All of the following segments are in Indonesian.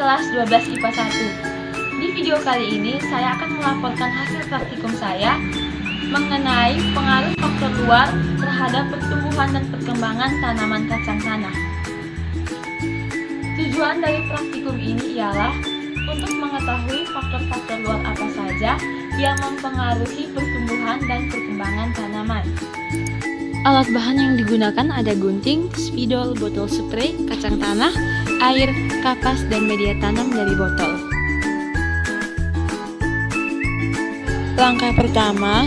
kelas 12 IPA 1. Di video kali ini saya akan melaporkan hasil praktikum saya mengenai pengaruh faktor luar terhadap pertumbuhan dan perkembangan tanaman kacang tanah. Tujuan dari praktikum ini ialah untuk mengetahui faktor-faktor luar apa saja yang mempengaruhi pertumbuhan dan perkembangan tanaman. Alat bahan yang digunakan ada gunting, spidol, botol spray, kacang tanah, air, kapas, dan media tanam dari botol. Langkah pertama,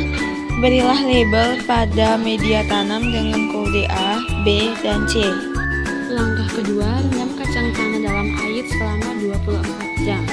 berilah label pada media tanam dengan kode A, B, dan C. Langkah kedua, rendam kacang tanah dalam air selama 24 jam.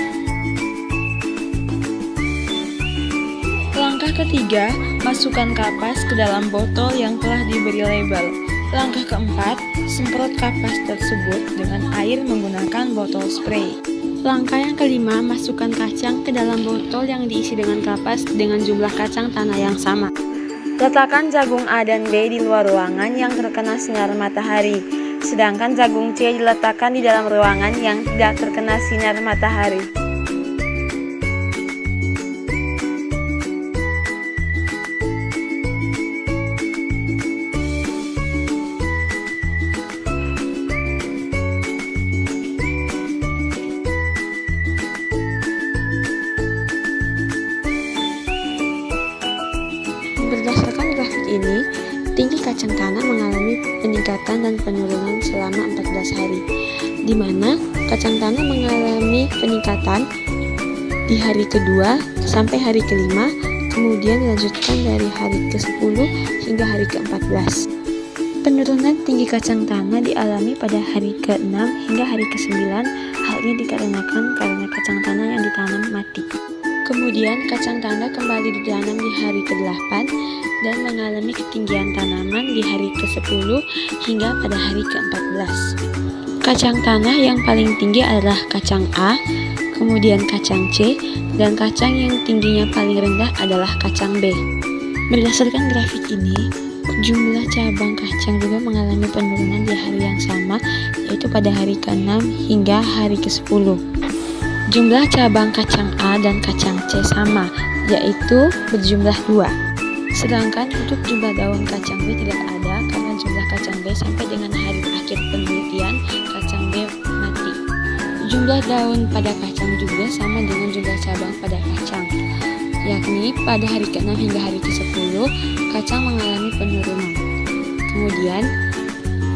Langkah ketiga, masukkan kapas ke dalam botol yang telah diberi label. Langkah keempat, semprot kapas tersebut dengan air menggunakan botol spray. Langkah yang kelima, masukkan kacang ke dalam botol yang diisi dengan kapas dengan jumlah kacang tanah yang sama. Letakkan jagung A dan B di luar ruangan yang terkena sinar matahari, sedangkan jagung C diletakkan di dalam ruangan yang tidak terkena sinar matahari. Berdasarkan grafik ini, tinggi kacang tanah mengalami peningkatan dan penurunan selama 14 hari, di mana kacang tanah mengalami peningkatan di hari kedua sampai hari kelima, kemudian dilanjutkan dari hari ke-10 hingga hari ke-14. Penurunan tinggi kacang tanah dialami pada hari ke-6 hingga hari ke-9, hal ini dikarenakan karena kacang tanah yang ditanam mati. Kemudian kacang tanah kembali ditanam di hari ke-8 dan mengalami ketinggian tanaman di hari ke-10 hingga pada hari ke-14. Kacang tanah yang paling tinggi adalah kacang A, kemudian kacang C, dan kacang yang tingginya paling rendah adalah kacang B. Berdasarkan grafik ini, jumlah cabang kacang juga mengalami penurunan di hari yang sama, yaitu pada hari ke-6 hingga hari ke-10. Jumlah cabang kacang A dan kacang C sama, yaitu berjumlah 2. Sedangkan untuk jumlah daun kacang B tidak ada karena jumlah kacang B sampai dengan hari akhir penelitian kacang B mati. Jumlah daun pada kacang juga sama dengan jumlah cabang pada kacang, yakni pada hari ke-6 hingga hari ke-10 kacang mengalami penurunan. Kemudian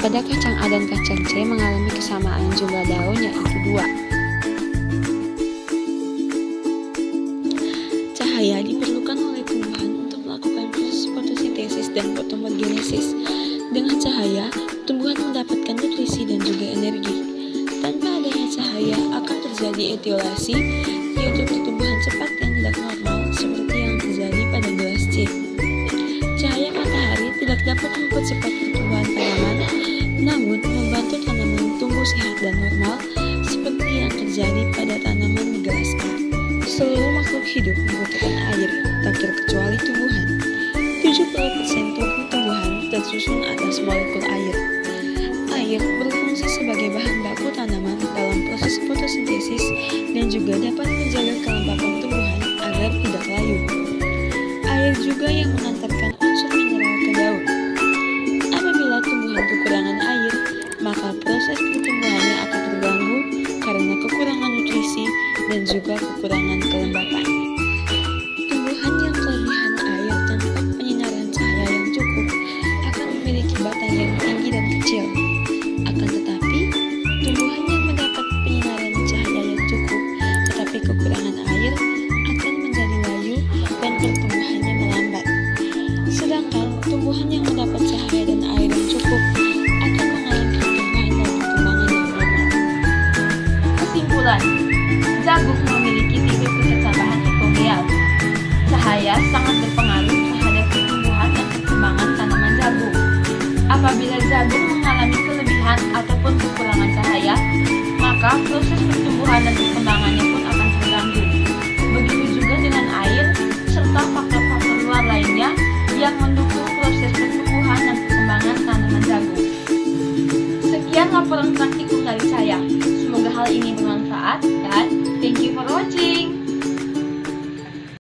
pada kacang A dan kacang C mengalami kesamaan jumlah daun yaitu 2. Cahaya diperlukan oleh tumbuhan untuk melakukan proses fotosintesis dan fotomogenesis. Dengan cahaya, tumbuhan mendapatkan nutrisi dan juga energi. Tanpa adanya cahaya akan terjadi etiolasi, yaitu pertumbuhan cepat yang tidak normal seperti yang terjadi pada gelas C. Cahaya matahari tidak dapat mempercepat pertumbuhan tanaman, namun membantu tanaman tumbuh sehat dan normal seperti yang terjadi pada tanaman di gelas A. Seluruh makhluk hidup membutuhkan air, tak terkecuali tumbuhan. 70% tubuh tumbuhan tersusun atas molekul air. Air berfungsi sebagai bahan baku tanaman dalam proses fotosintesis dan juga dapat menjaga kelembapan tumbuhan agar tidak layu. Air juga yang mengantarkan unsur mineral ke daun. Apabila tumbuhan kekurangan air, maka proses pertumbuhannya akan terganggu karena kekurangan nutrisi dan juga kekurangan kelembapan. Tumbuhan yang kelebihan air tanpa penyinaran cahaya yang cukup akan memiliki batang yang tinggi dan kecil. Akan tetapi, tumbuhan yang mendapat penyinaran cahaya yang cukup tetapi kekurangan air akan menjadi layu dan pertumbuhannya melambat. Sedangkan tumbuhan yang mendapat cahaya dan air yang cukup akan mengalami pertumbuhan dan perkembangan yang normal. Kesimpulan, jagung memiliki tinggi kecerdasan hipogreal. Cahaya sangat berpengaruh terhadap pertumbuhan dan perkembangan tanaman jagung. Apabila jagung mengalami kelebihan ataupun kekurangan cahaya, maka proses pertumbuhan dan perkembangannya pun akan terganggu. Begitu juga dengan air serta faktor-faktor luar lainnya yang mendukung proses pertumbuhan dan perkembangan tanaman jagung. Sekian laporan praktikum dari saya. Semoga hal ini bermanfaat. Thank you for